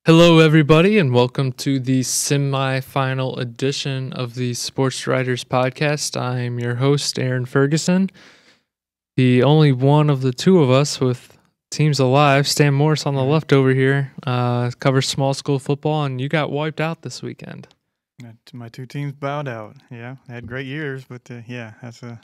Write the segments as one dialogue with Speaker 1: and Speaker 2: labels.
Speaker 1: Hello, everybody, and welcome to the semifinal edition of the Sportswriters podcast. I'm your host, Aaron Ferguson, the only one of the two of us with teams alive. Stan Morris on the left over here covers small school football, and you got wiped out this weekend.
Speaker 2: My two teams bowed out. Yeah, they had great years, but that's the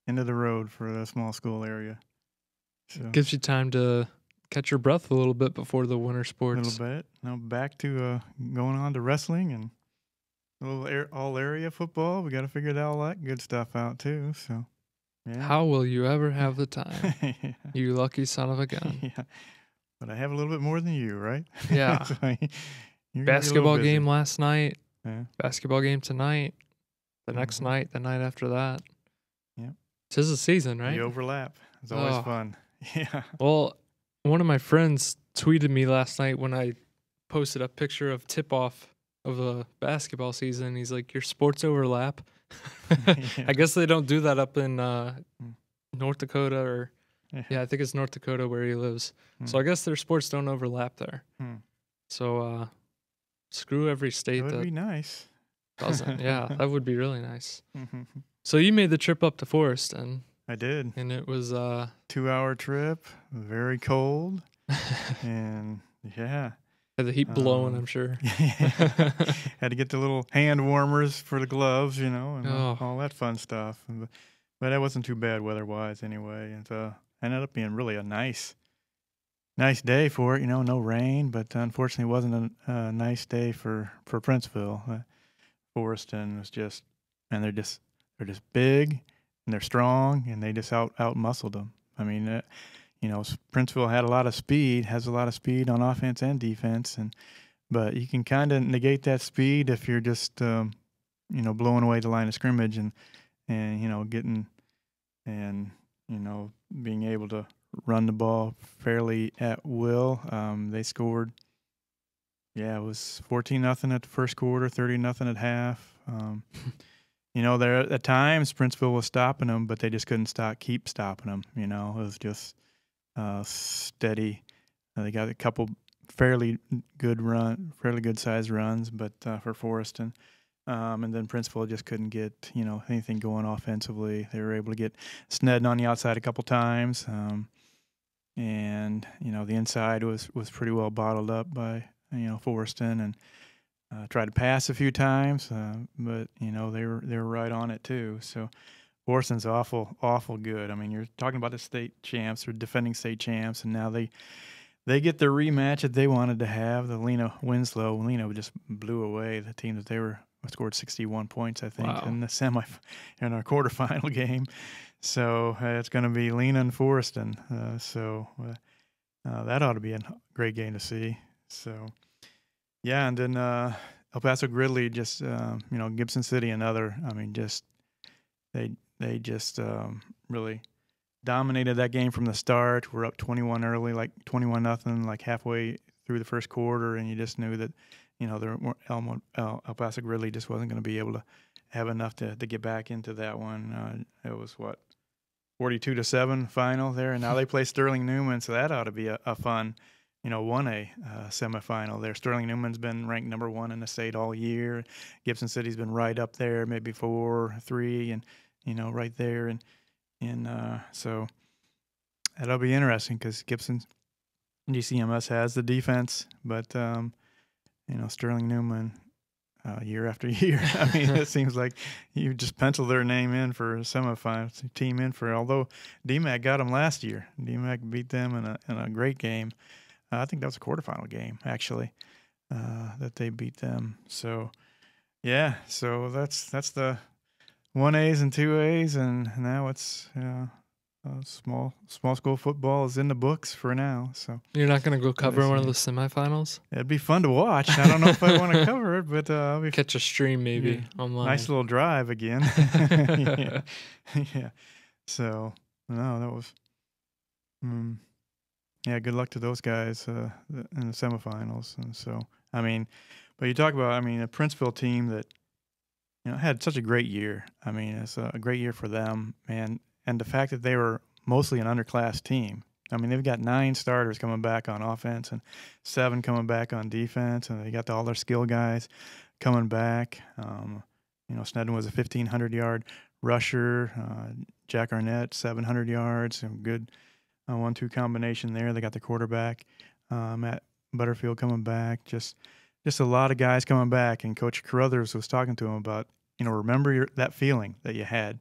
Speaker 2: end of the road for the small school area. So
Speaker 1: Gives you time to catch your breath a little bit before the winter sports.
Speaker 2: A little bit. Now back to going on to wrestling and a little all area football. We got to figure all that good stuff out too. So yeah.
Speaker 1: How will you ever have the time?
Speaker 2: Yeah.
Speaker 1: You lucky son of a gun.
Speaker 2: Yeah, but I have a little bit more than you, right?
Speaker 1: Yeah.
Speaker 2: So you're
Speaker 1: Basketball game last night.
Speaker 2: Yeah.
Speaker 1: Basketball game tonight. The next night. The night after that.
Speaker 2: Yeah.
Speaker 1: 'Tis the season, right?
Speaker 2: The overlap. It's always fun. Yeah.
Speaker 1: Well, one of my friends tweeted me last night when I posted a picture of tip-off of the basketball season. He's like, your sports overlap.
Speaker 2: Yeah.
Speaker 1: I guess they don't do that up in North Dakota or, yeah, I think it's North Dakota where he lives. So I guess their sports don't overlap there. So screw every state
Speaker 2: That would be nice.
Speaker 1: doesn't. Yeah, that would be really nice. So you made the trip up to Forest, and
Speaker 2: I did.
Speaker 1: And it was
Speaker 2: 2-hour trip, very cold, and yeah.
Speaker 1: Had the heat blowing, I'm sure.
Speaker 2: Had to get the little hand warmers for the gloves, and all that fun stuff. But that wasn't too bad weather-wise anyway. And ended up being really a nice day for it. No rain, but unfortunately it wasn't a nice day for Princeville. Forreston was just, and they're just big. And they're strong, and they just out muscled them. I mean, Princeville has a lot of speed on offense and defense, but you can kind of negate that speed if you're just blowing away the line of scrimmage and getting and being able to run the ball fairly at will. They scored. Yeah, it was 14-0 at the first quarter, 30-0 at half. There at times Princeville was stopping them, but they just couldn't keep stopping them. It was just steady. They got a couple fairly good sized runs, but for Forreston, and then Princeville just couldn't get anything going offensively. They were able to get Snedden on the outside a couple times, and the inside was pretty well bottled up by Forreston and. Tried to pass a few times, but they were right on it too. So Forreston's awful good. I mean, you're talking about the state champs or defending state champs, and now they get the rematch that they wanted to have. The Lena Winslow. Lena just blew away the team that they scored 61 points, I think, in the in our quarterfinal game. So it's going to be Lena and Forreston. So that ought to be a great game to see. So. Yeah, and then El Paso Gridley just Gibson City another. I mean, just they just really dominated that game from the start. We're up 21 early, like 21-0, like halfway through the first quarter, and you just knew that El Paso Gridley just wasn't going to be able to have enough to get back into that one. It was 42-7 final there, and now they play Sterling Newman, so that ought to be a fun. 1A semifinal there. Sterling Newman's been ranked number 1 in the state all year. Gibson City's been right up there, maybe 4, 3, and right there. And so that'll be interesting because Gibson GCMS has the defense, but Sterling Newman year after year. I mean, it seems like you just pencil their name in for a semifinal team although DMAC got them last year. DMAC beat them in a great game. I think that was a quarterfinal game, actually, that they beat them. So, yeah, so that's the 1As and 2As, and now it's small school football is in the books for now. So
Speaker 1: you're not going to go cover one of the semifinals?
Speaker 2: It'd be fun to watch. I don't know if I want to cover it, but I'll
Speaker 1: catch a stream maybe online.
Speaker 2: Nice little drive again. Yeah. So, no, that was... Yeah, good luck to those guys in the semifinals. And so, I mean, but you talk about, a Princeville team that, had such a great year. It's a great year for them, and the fact that they were mostly an underclass team. I mean, they've got 9 starters coming back on offense and 7 coming back on defense, and they got all their skill guys coming back. Snedden was a 1,500-yard rusher. Jack Arnett, 700 yards. Some good 1-2 combination there. They got the quarterback, Matt Butterfield, coming back. Just a lot of guys coming back. And Coach Carruthers was talking to him about, remember that feeling that you had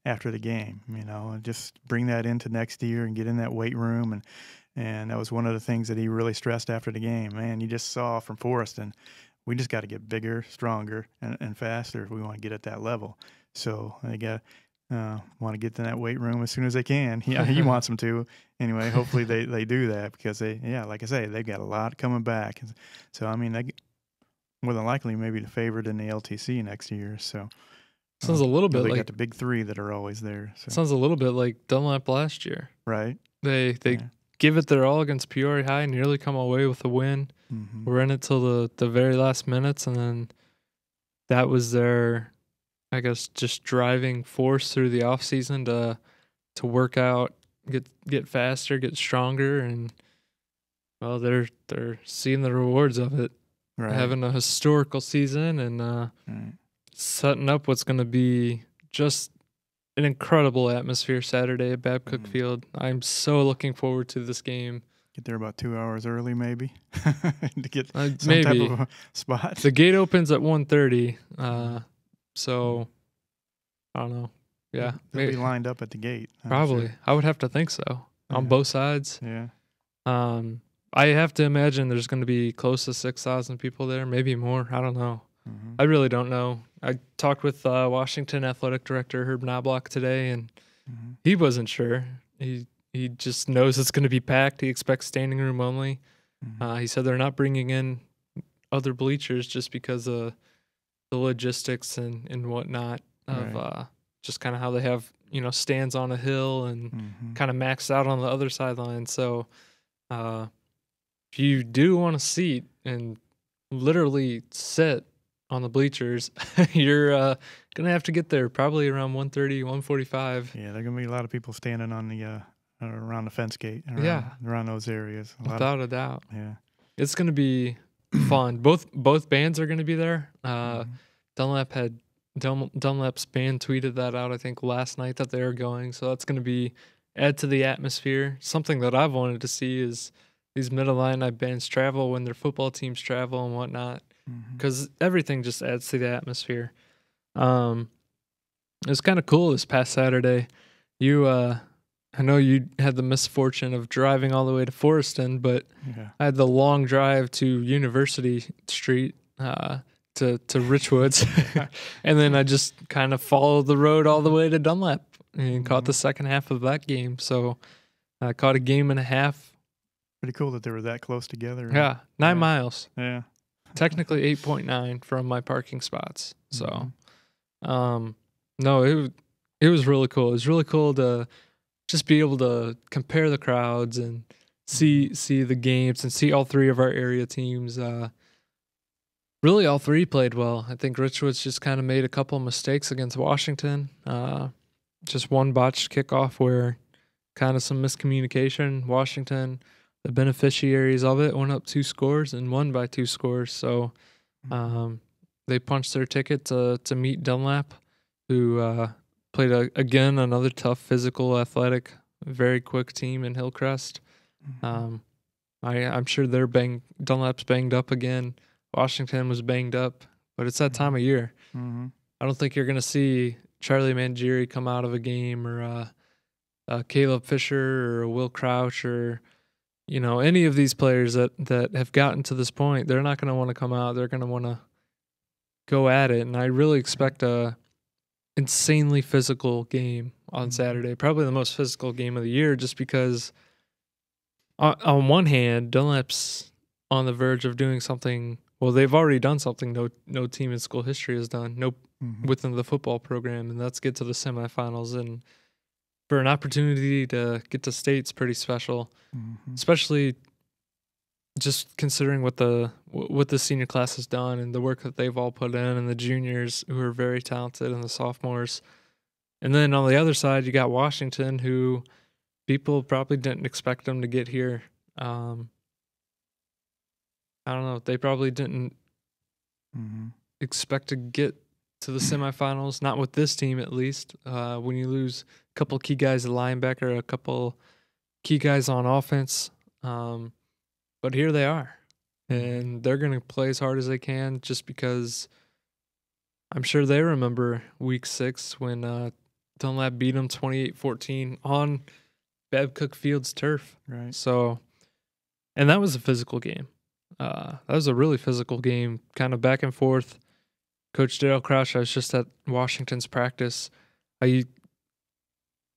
Speaker 2: after the game, and just bring that into next year and get in that weight room. And that was one of the things that he really stressed after the game. Man, you just saw from Forrest, and we just got to get bigger, stronger, and faster if we want to get at that level. So they got want to get in that weight room as soon as they can. Yeah, he wants them to. Anyway, hopefully they do that, because like I say, they've got a lot coming back. So, I mean, they more than likely maybe the favorite in the LTC next year. So
Speaker 1: sounds a little bit
Speaker 2: they
Speaker 1: like
Speaker 2: got the big 3 that are always there. So.
Speaker 1: Sounds a little bit like Dunlap last year.
Speaker 2: Right.
Speaker 1: They give it their all against Peoria High, nearly come away with a win.
Speaker 2: Mm-hmm.
Speaker 1: We're in it till the very last minutes, and then that was their, I guess, just driving force through the offseason to work out, get faster, get stronger, and well, they're seeing the rewards of it.
Speaker 2: Right.
Speaker 1: Having a historical season and setting up what's going to be just an incredible atmosphere Saturday at Babcock Field. I'm so looking forward to this game.
Speaker 2: Get there about 2 hours early, maybe, to get some
Speaker 1: maybe.
Speaker 2: type of a spot.
Speaker 1: The gate opens at 1:30, so I don't know. Yeah,
Speaker 2: they'll be lined up at the gate.
Speaker 1: Probably.
Speaker 2: Sure.
Speaker 1: I would have to think so on both sides.
Speaker 2: Yeah.
Speaker 1: I have to imagine there's going to be close to 6,000 people there, maybe more. I don't know.
Speaker 2: Mm-hmm.
Speaker 1: I really don't know. I talked with Washington Athletic Director Herb Knobloch today, and he wasn't sure. He just knows it's going to be packed. He expects standing room only. He said they're not bringing in other bleachers just because of the logistics and whatnot of just kind of how they have, stands on a hill and kind of maxed out on the other sideline. So if you do want a seat and literally sit on the bleachers, you're going to have to get there probably around 1:30, 1:45.
Speaker 2: Yeah, there are going to be a lot of people standing on the around the fence gate, around those areas.
Speaker 1: Without a doubt.
Speaker 2: Yeah.
Speaker 1: It's going to be fun. Both bands are going to be there. Dunlap's band tweeted that out, I think, last night that they were going. So that's going to add to the atmosphere. Something that I've wanted to see is these Mid-Illini bands travel when their football teams travel and whatnot, because everything just adds to the atmosphere. It was kind of cool this past Saturday. I know you had the misfortune of driving all the way to Forreston, but I had the long drive to University Street to Richwoods, and then I just kind of followed the road all the way to Dunlap and caught the second half of that game. So I caught a game and a half.
Speaker 2: Pretty cool that they were that close together.
Speaker 1: Yeah, 9 miles.
Speaker 2: Yeah.
Speaker 1: Technically 8.9 from my parking spots. So, no, it was really cool. It was really cool to just be able to compare the crowds and see the games and see all 3 of our area teams. Really, all 3 played well. I think Richwoods just kind of made a couple of mistakes against Washington. Just one botched kickoff where kind of some miscommunication. Washington, the beneficiaries of it, went up 2 scores and won by 2 scores. So they punched their ticket to meet Dunlap, who played again another tough, physical, athletic, very quick team in Hillcrest. I'm sure Dunlap's banged up again. Washington was banged up, but it's that time of year. I don't think you're going to see Charlie Mangieri come out of a game, or Caleb Fisher, or Will Crouch, or any of these players that have gotten to this point. They're not going to want to come out. They're going to want to go at it, and I really expect a insanely physical game on Saturday. Probably the most physical game of the year, just because on one hand, Dunlap's on the verge of doing something. Well, they've already done something no team in school history has done, within the football program, and that's get to the semifinals. And for an opportunity to get to state's pretty special, especially just considering what the senior class has done and the work that they've all put in, and the juniors who are very talented, and the sophomores. And then on the other side, you got Washington, who people probably didn't expect them to get here. I don't know. They probably didn't expect to get to the semifinals, not with this team at least. When you lose a couple key guys at linebacker, a couple key guys on offense. But here they are. And they're going to play as hard as they can just because I'm sure they remember week 6 when Dunlap beat them 28-14 on Babcock Field's turf.
Speaker 2: Right.
Speaker 1: So, and that was a physical game. That was a really physical game, kind of back and forth. Coach Darryl Crouch, I was just at Washington's practice.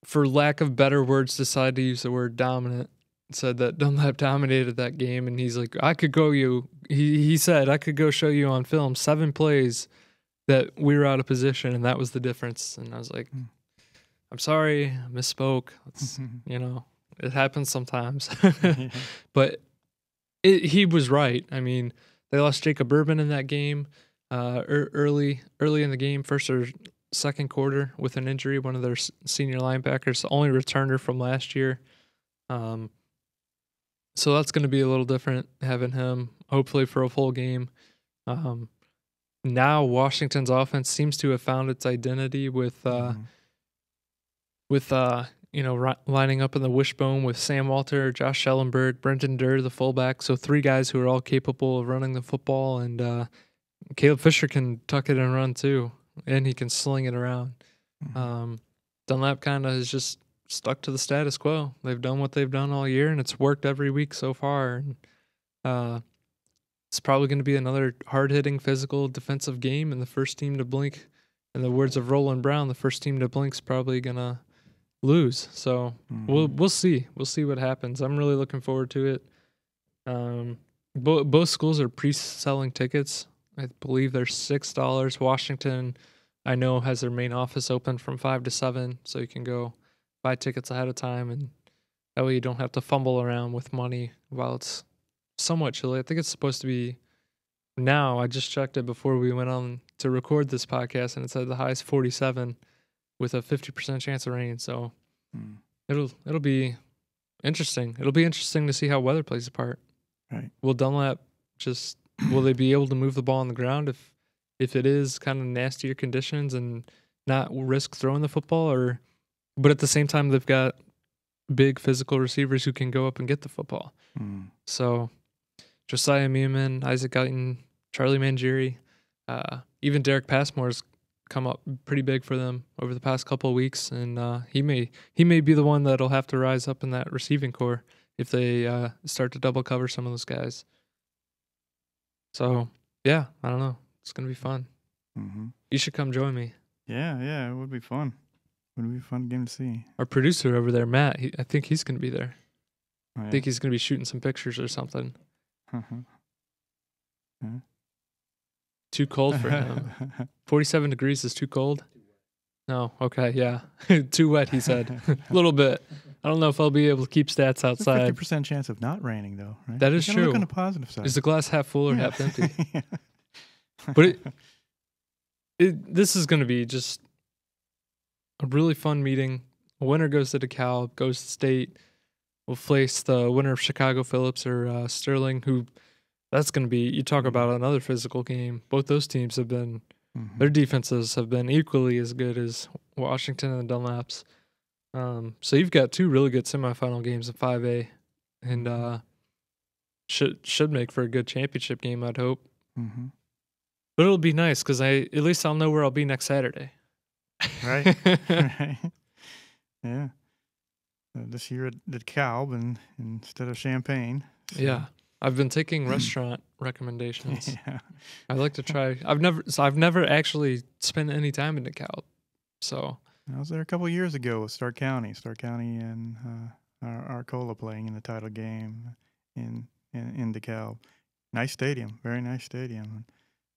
Speaker 1: For lack of better words, decided to use the word dominant. Said that Dunlap dominated that game, and he's like, he said, I could go show you on film 7 plays that we were out of position, and that was the difference. And I was like, I'm sorry, I misspoke. It's, it happens sometimes. But he was right. I mean, they lost Jacob Urban in that game early in the game, first or second quarter with an injury, one of their senior linebackers, the only returner from last year. So that's going to be a little different having him, hopefully, for a full game. Now Washington's offense seems to have found its identity with lining up in the wishbone with Sam Walter, Josh Schellenberg, Brenton Durr, the fullback. So 3 guys who are all capable of running the football, and Caleb Fisher can tuck it and run too, and he can sling it around. Dunlap kind of has just stuck to the status quo. They've done what they've done all year, and it's worked every week so far. And it's probably going to be another hard-hitting, physical, defensive game, and the first team to blink, in the words of Roland Brown, the first team to blink's probably going to lose. So we'll see. We'll see what happens. I'm really looking forward to it. Both schools are pre-selling tickets. I believe they're $6. Washington, I know, has their main office open from 5 to 7, so you can go buy tickets ahead of time, and that way you don't have to fumble around with money while it's somewhat chilly. I think it's supposed to be now. I just checked it before we went on to record this podcast, and it said the high is 47 with a 50% chance of rain. So it'll be interesting. It'll be interesting to see how weather plays a part.
Speaker 2: Right.
Speaker 1: Will Dunlap will they be able to move the ball on the ground if it is kind of nastier conditions and not risk throwing the football, but at the same time they've got big physical receivers who can go up and get the football. So Josiah Meeman, Isaac Guyton, Charlie Mangieri, even Derek Passmore's come up pretty big for them over the past couple of weeks, and he may be the one that'll have to rise up in that receiving core if they start to double cover some of those guys. So yeah, I don't know. It's gonna be fun. You should come join me.
Speaker 2: Yeah, it would be fun. It would be a fun game to see.
Speaker 1: Our producer over there, Matt, I think he's gonna be there.
Speaker 2: Oh, yeah.
Speaker 1: I think he's gonna be shooting some pictures or something. Too cold for him. 47 degrees is too cold? No, okay, yeah. Too wet, he said. A little bit. I don't know if I'll be able to keep stats outside.
Speaker 2: 50% chance of not raining, though, right?
Speaker 1: That is true.
Speaker 2: Look on the positive side.
Speaker 1: Is the glass half full or half empty? But this is going to be just a really fun meeting. A winner goes to DeKalb, goes to state. We'll face the winner of Chicago Phillips or Sterling, who that's going to be, you talk about another physical game. Both those teams have been, their defenses have been equally as good as Washington and the Dunlaps. So you've got 2 really good semifinal games in 5A, and should make for a good championship game, I'd hope. But it'll be nice because at least I'll know where I'll be next Saturday.
Speaker 2: Right. Right. Yeah. This year at DeKalb and instead of Champaign. So.
Speaker 1: Yeah. I've been taking restaurant recommendations.
Speaker 2: Yeah.
Speaker 1: I'd like to try. I've never actually spent any time in DeKalb. So
Speaker 2: I was there a couple of years ago with Stark County. Stark County and Arcola playing in the title game in DeKalb. Nice stadium. Very nice stadium.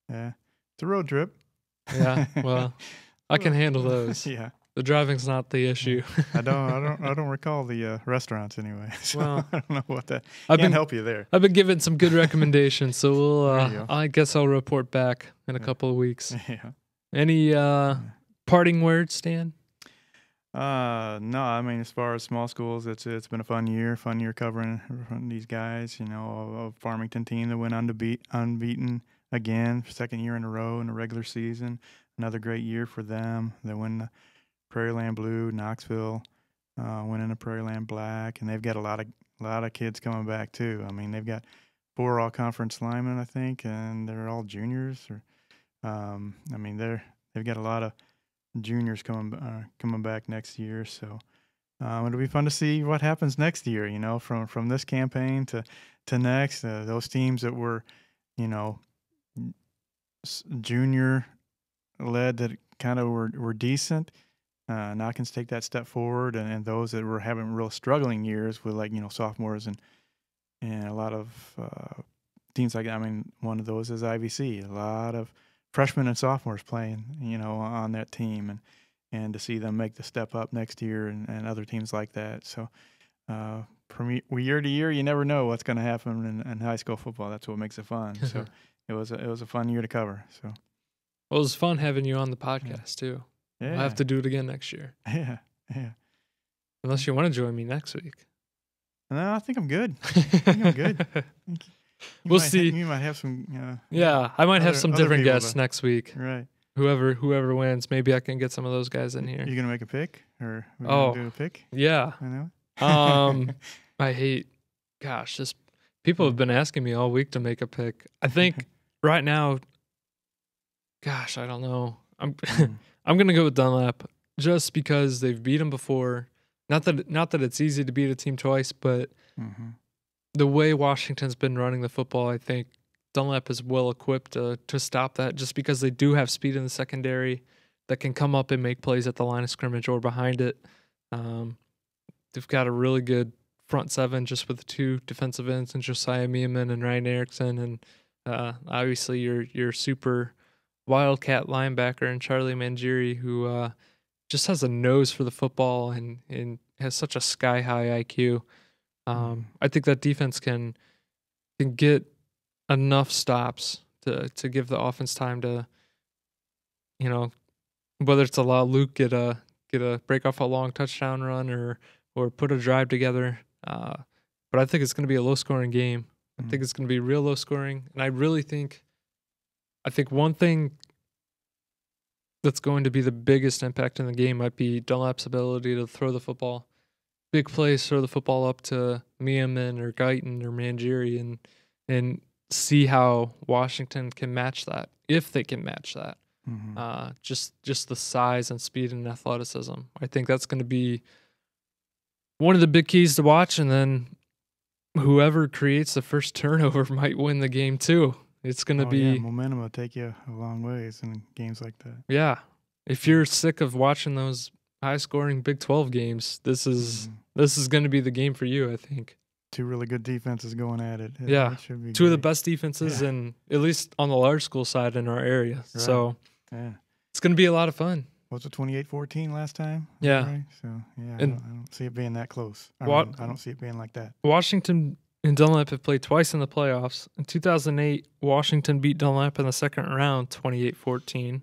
Speaker 2: Yeah. It's a road trip.
Speaker 1: Yeah. Well, I can handle those.
Speaker 2: Yeah.
Speaker 1: The driving's not the issue.
Speaker 2: I don't recall the restaurants anyway. So
Speaker 1: well,
Speaker 2: I don't know what that. Can't help you there.
Speaker 1: I've been given some good recommendations, so we'll. I guess I'll report back in a couple of weeks.
Speaker 2: Yeah.
Speaker 1: Any parting words, Stan?
Speaker 2: No, I mean, as far as small schools, it's been a fun year covering these guys. A Farmington team that went unbeaten again, second year in a row in the regular season. Another great year for them. They win the Prairie Land Blue. Knoxville winning the Prairie Land Black, and they've got a lot of kids coming back too. I mean, they've got 4 all-conference linemen, I think, and they're all juniors. I mean, they've got a lot of juniors coming back next year, so it'll be fun to see what happens next year. From this campaign to next, those teams that were, junior led that kind of were decent. Now can take that step forward, and those that were having real struggling years with sophomores and a lot of teams like that. I mean, one of those is IVC. A lot of freshmen and sophomores playing, on that team, and to see them make the step up next year and other teams like that. So from year to year, you never know what's going to happen in high school football. That's what makes it fun. So it was a fun year to cover. So
Speaker 1: it was fun having you on the podcast too. Yeah. We'll have to do it again next year.
Speaker 2: Yeah.
Speaker 1: Unless you want to join me next week.
Speaker 2: No, I think I'm good. I'm good.
Speaker 1: We'll see.
Speaker 2: You might have some.
Speaker 1: I might have some different guests next week.
Speaker 2: Right.
Speaker 1: Whoever wins, maybe I can get some of those guys in here.
Speaker 2: You gonna make a pick, or we gonna do a pick?
Speaker 1: Yeah.
Speaker 2: I know.
Speaker 1: I hate. Gosh, just people have been asking me all week to make a pick. I think right now. Gosh, I don't know. I'm gonna go with Dunlap just because they've beat them before. Not that it's easy to beat a team twice, but the way Washington's been running the football, I think Dunlap is well equipped to stop that, just because they do have speed in the secondary that can come up and make plays at the line of scrimmage or behind it. They've got a really good front seven just with the 2 defensive ends and Josiah Meeman and Ryan Erickson, and obviously your super wildcat linebacker and Charlie Mangieri, who just has a nose for the football and has such a sky-high IQ. I think that defense can get enough stops to give the offense time to, whether it's allow Luke get a break off a long touchdown run or put a drive together. But I think it's going to be a low-scoring game. I think it's going to be real low-scoring, and I really think one thing that's going to be the biggest impact in the game might be Dunlap's ability to throw the football. Big plays, throw the football up to Meeman or Guyton or Mangieri and see how Washington can match that, if they can match that. Just the size and speed and athleticism. I think that's going to be one of the big keys to watch, and then whoever creates the first turnover might win the game too. It's going to be
Speaker 2: momentum will take you a long ways in games like that.
Speaker 1: Yeah. If you're sick of watching those high-scoring Big 12 games, this is going to be the game for you, I think.
Speaker 2: 2 really good defenses going at it.
Speaker 1: It should be 2 of the best defenses, and at least on the large school side in our area. Right. So it's going to be a lot of fun.
Speaker 2: Was it 28-14 last time?
Speaker 1: Yeah.
Speaker 2: Right? So, I don't see it being that close. I don't see it being like that.
Speaker 1: Washington and Dunlap have played twice in the playoffs. In 2008, Washington beat Dunlap in the second round, 28-14.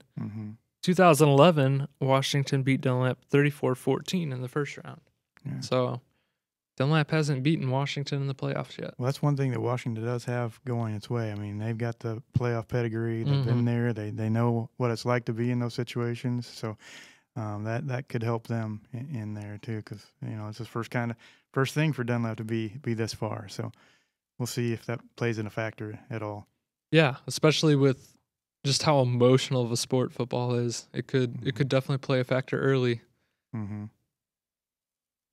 Speaker 1: 2011, Washington beat Dunlap 34-14 in the first round. Yeah. So Dunlap hasn't beaten Washington in the playoffs yet.
Speaker 2: Well, that's one thing that Washington does have going its way. I mean, they've got the playoff pedigree. They've been there. They know what it's like to be in those situations. So that could help them in there too, because it's the first thing for Dunlap to be this far. So we'll see if that plays in a factor at all. Yeah,
Speaker 1: especially with just how emotional of a sport football is. It could definitely play a factor early.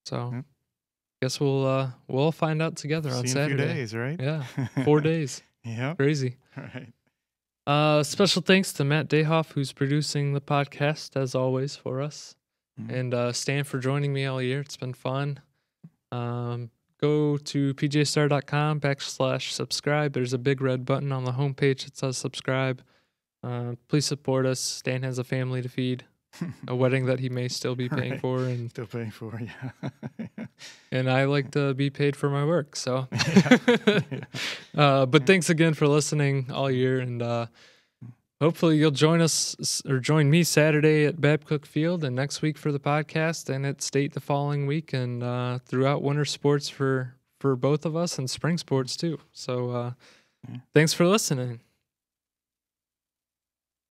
Speaker 1: So guess we'll find out together on Saturday.
Speaker 2: In a few days, right?
Speaker 1: Yeah, 4 days.
Speaker 2: Yeah,
Speaker 1: crazy.
Speaker 2: All right.
Speaker 1: Special thanks to Matt Dayhoff, who's producing the podcast as always for us, and Stan for joining me all year. It's been fun. Go to pjstar.com/subscribe. There's a big red button on the homepage that says subscribe. Please support us. Stan has a family to feed, a wedding that he may still be paying for, and
Speaker 2: still paying for, yeah.
Speaker 1: And I like to be paid for my work, so. But thanks again for listening all year, and hopefully you'll join us or join me Saturday at Babcock Field and next week for the podcast and at State the following week and throughout winter sports for both of us and spring sports too. So thanks for listening.